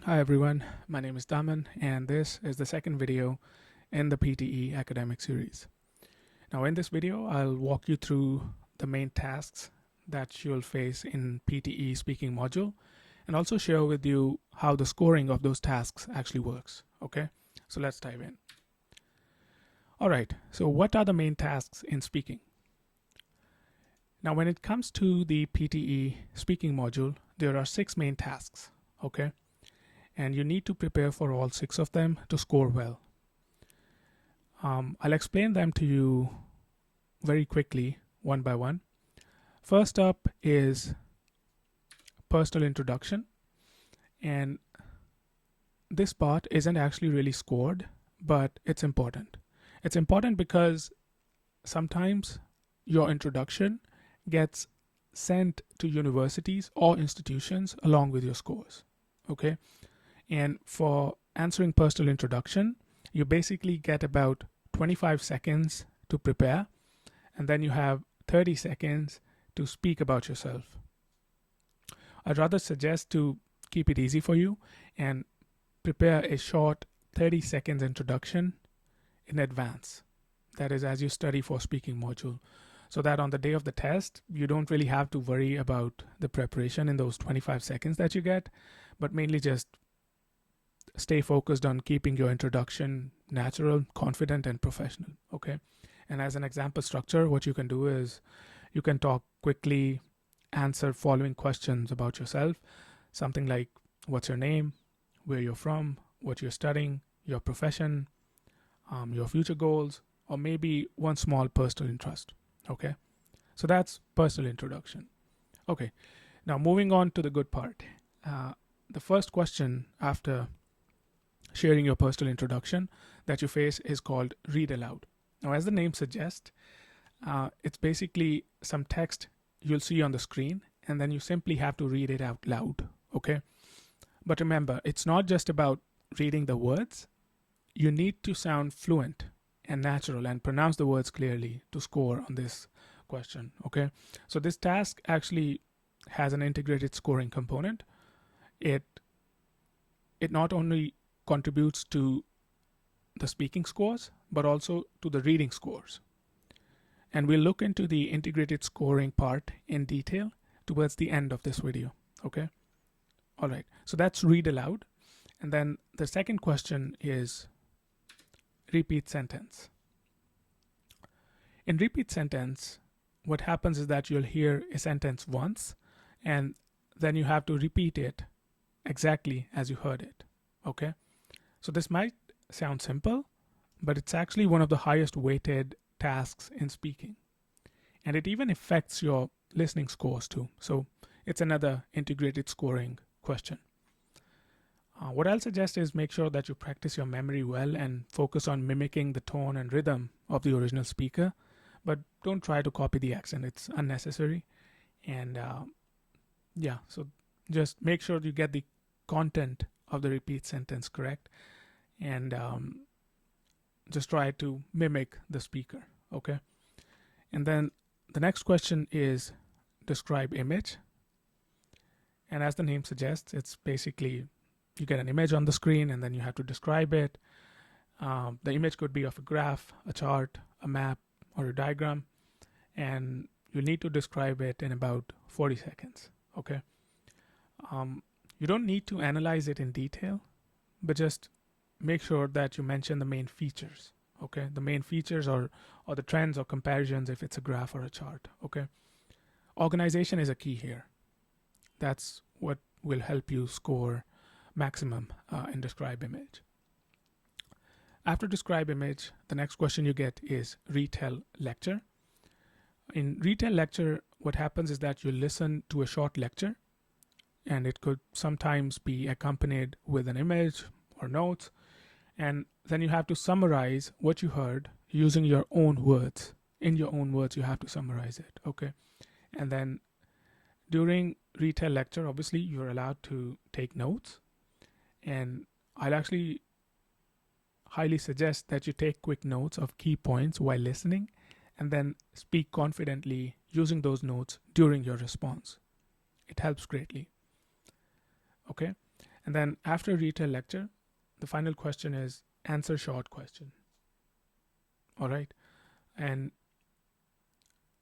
Hi everyone, my name is Daman and this is the second video in the PTE academic series. Now in this video, I'll walk you through the main tasks that you'll face in PTE Speaking Module and also share with you how the scoring of those tasks actually works. Okay, so let's dive in. Alright, so what are the main tasks in speaking? Now when it comes to the PTE Speaking Module, there are 6 main tasks. Okay, and you need to prepare for all 6 of them to score well. I'll explain them to you very quickly, one by one. First up is personal introduction, and this part isn't actually really scored, but it's important. It's important because sometimes your introduction gets sent to universities or institutions along with your scores. Okay, and for answering personal introduction, you basically get about 25 seconds to prepare, and then you have 30 seconds to speak about yourself. I'd rather suggest to keep it easy for you and prepare a short 30 seconds introduction in advance. That is, as you study for speaking module, so that on the day of the test, you don't really have to worry about the preparation in those 25 seconds that you get, but mainly just stay focused on keeping your introduction natural, confident, and professional. Okay, and as an example structure, what you can do is you can talk quickly, answer following questions about yourself, something like what's your name, where you're from, what you're studying, your profession, your future goals, or maybe one small personal interest. Okay, so that's personal introduction. Okay, now moving on to the good part. The first question after sharing your personal introduction that you face is called read aloud. Now, as the name suggests, it's basically some text you'll see on the screen, and then you simply have to read it out loud. Okay, but remember, it's not just about reading the words. You need to sound fluent and natural and pronounce the words clearly to score on this question. Okay, so this task actually has an integrated scoring component. It not only contributes to the speaking scores, but also to the reading scores. And we'll look into the integrated scoring part in detail towards the end of this video. Okay, all right, so that's read aloud. And then the second question is repeat sentence. In repeat sentence, what happens is that you'll hear a sentence once, and then you have to repeat it exactly as you heard it. Okay, so this might sound simple, but it's actually one of the highest weighted tasks in speaking, and it even affects your listening scores too. So it's another integrated scoring question. What I'll suggest is make sure that you practice your memory well and focus on mimicking the tone and rhythm of the original speaker, but don't try to copy the accent. It's unnecessary. And yeah, so just make sure you get the content of the repeat sentence correct, and just try to mimic the speaker. Okay, and then the next question is describe image, and as the name suggests, it's basically you get an image on the screen and then you have to describe it. The image could be of a graph, a chart, a map, or a diagram, and you need to describe it in about 40 seconds. Okay, you don't need to analyze it in detail, but just make sure that you mention the main features. Okay, the main features or the trends or comparisons if it's a graph or a chart. Okay, organization is a key here. That's what will help you score maximum in describe image. After describe image, the next question you get is retell lecture. In retell lecture, what happens is that you listen to a short lecture, and it could sometimes be accompanied with an image or notes, and then you have to summarize what you heard using your own words. In your own words, you have to summarize it. Okay, and then during retell lecture, obviously you're allowed to take notes, and I'll actually highly suggest that you take quick notes of key points while listening, and then speak confidently using those notes during your response. It helps greatly. Okay, And then after retail lecture, the final question is answer short question. All right. And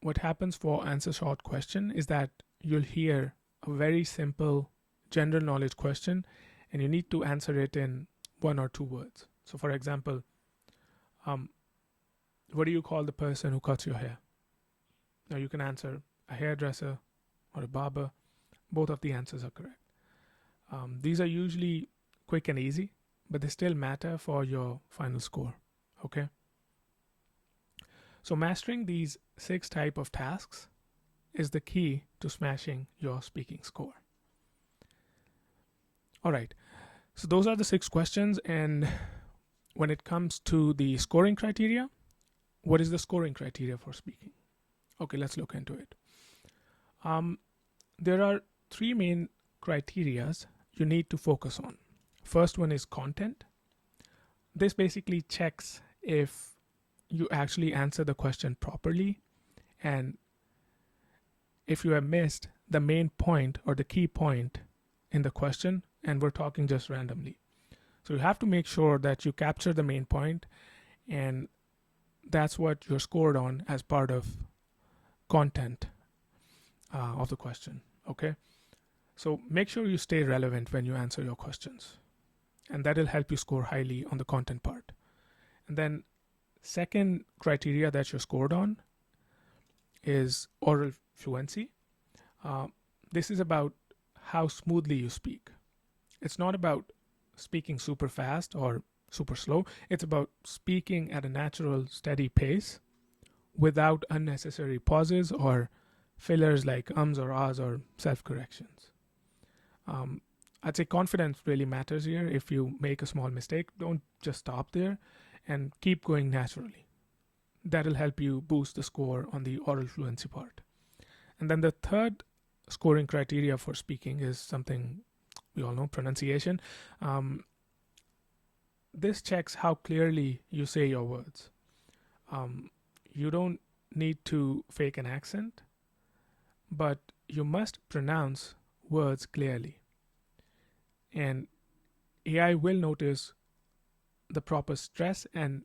what happens for answer short question is that you'll hear a very simple general knowledge question and you need to answer it in 1 or 2 words. So for example, what do you call the person who cuts your hair? Now you can answer a hairdresser or a barber. Both of the answers are correct. These are usually quick and easy, but they still matter for your final score. Okay. So mastering these 6 type of tasks is the key to smashing your speaking score. All right. So those are the 6 questions. And when it comes to the scoring criteria, what is the scoring criteria for speaking? Okay, let's look into it. There are 3 main criterias you need to focus on. First one is content. This basically checks if you actually answer the question properly and if you have missed the main point or the key point in the question, and we're talking just randomly. So you have to make sure that you capture the main point, and that's what you're scored on as part of content of the question. Okay. So make sure you stay relevant when you answer your questions, and that'll help you score highly on the content part. And then second criteria that you're scored on is oral fluency. This is about how smoothly you speak. It's not about speaking super fast or super slow. It's about speaking at a natural, steady pace without unnecessary pauses or fillers like ums or ahs or self-corrections. I'd say confidence really matters here. If you make a small mistake, don't just stop there and keep going naturally. That'll help you boost the score on the oral fluency part. And then the third scoring criteria for speaking is something we all know, pronunciation. This checks how clearly you say your words. You don't need to fake an accent, but you must pronounce words clearly. And AI will notice the proper stress and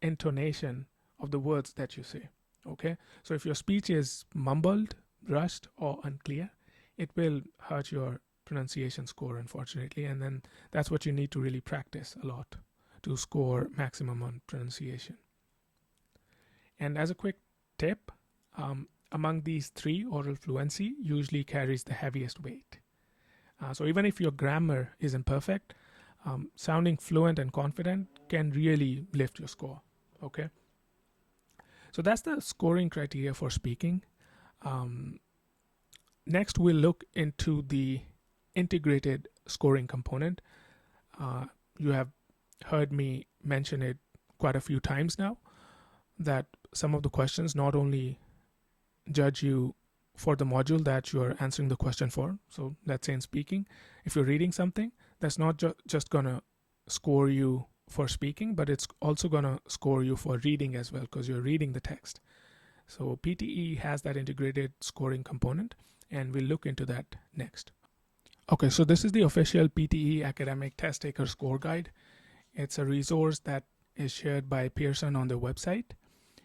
intonation of the words that you say. Okay, so if your speech is mumbled, rushed, or unclear, it will hurt your pronunciation score, unfortunately. And then that's what you need to really practice a lot to score maximum on pronunciation. And as a quick tip, among these 3, oral fluency usually carries the heaviest weight. So even if your grammar is imperfect, sounding fluent and confident can really lift your score. Okay. So that's the scoring criteria for speaking. Next, we'll look into the integrated scoring component. You have heard me mention it quite a few times now, that some of the questions not only judge you for the module that you're answering the question for. So let's say in speaking, if you're reading something, that's not just going to score you for speaking, but it's also going to score you for reading as well, because you're reading the text. So PTE has that integrated scoring component, and we'll look into that next. Okay, so this is the official PTE Academic Test Taker Score Guide. It's a resource that is shared by Pearson on their website,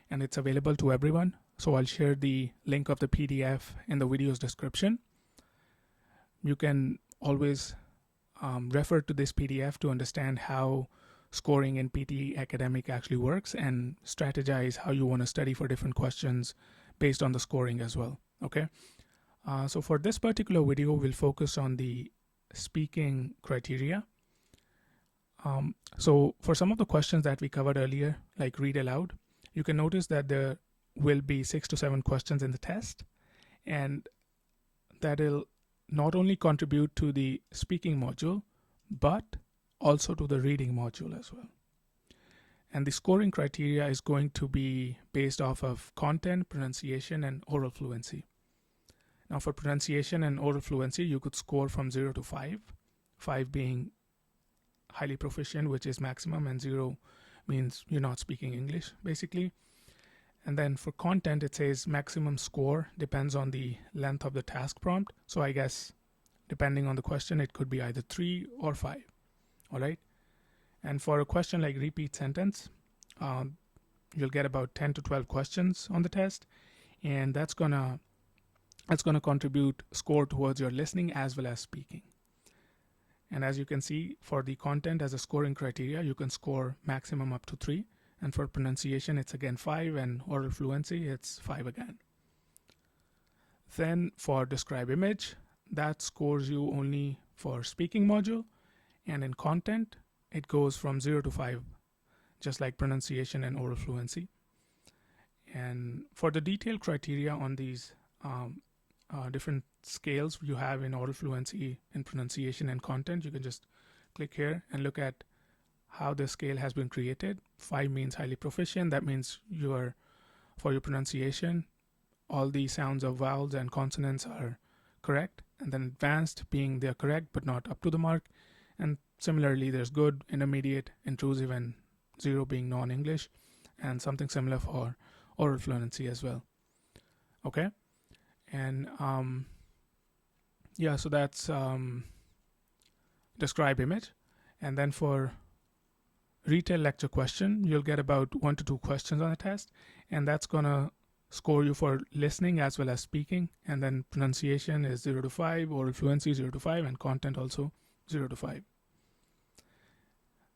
and it's available to everyone. So I'll share the link of the PDF in the video's description. You can always refer to this PDF to understand how scoring in PTE Academic actually works and strategize how you want to study for different questions based on the scoring as well. Okay. So for this particular video, we'll focus on the speaking criteria. So for some of the questions that we covered earlier, like read aloud, you can notice that there will be 6 to 7 questions in the test, and that'll not only contribute to the speaking module, but also to the reading module as well. And the scoring criteria is going to be based off of content, pronunciation, and oral fluency. Now for pronunciation and oral fluency, you could score from 0 to 5, 5 being highly proficient, which is maximum, and 0 means you're not speaking English, basically. And then for content, it says maximum score depends on the length of the task prompt. So I guess depending on the question, it could be either 3 or 5. All right. And for a question like repeat sentence, you'll get about 10 to 12 questions on the test, and that's gonna contribute score towards your listening as well as speaking. And as you can see, for the content as a scoring criteria, you can score maximum up to 3, and for pronunciation it's again 5, and oral fluency it's 5 again. Then for describe image, that scores you only for speaking module, and in content it goes from 0 to 5, just like pronunciation and oral fluency. And for the detailed criteria on these different scales you have in oral fluency, in pronunciation and content, you can just click here and look at how the scale has been created. 5 means highly proficient. That means for your pronunciation, all the sounds of vowels and consonants are correct, and then advanced being they're correct but not up to the mark. And similarly, there's good, intermediate, intrusive, and 0 being non-English, and something similar for oral fluency as well. Okay. And so that's describe image. And then for retail lecture question, you'll get about 1 to 2 questions on the test, and that's gonna score you for listening as well as speaking. And then pronunciation is 0 to 5, oral fluency 0 to 5, and content also 0 to 5.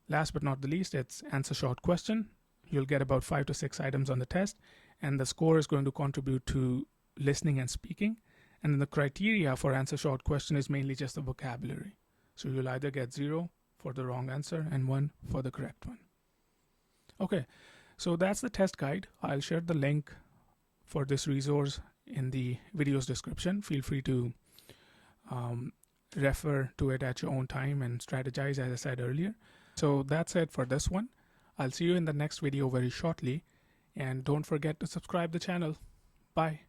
Last but not the least, it's answer short question. You'll get about 5 to 6 items on the test, and the score is going to contribute to listening and speaking. And then the criteria for answer short question is mainly just the vocabulary. So you'll either get 0 for the wrong answer and 1 for the correct one. Okay, so that's the test guide. I'll share the link for this resource in the video's description. Feel free to refer to it at your own time and strategize, as I said earlier. So that's it for this one. I'll see you in the next video very shortly, and don't forget to subscribe the channel. Bye.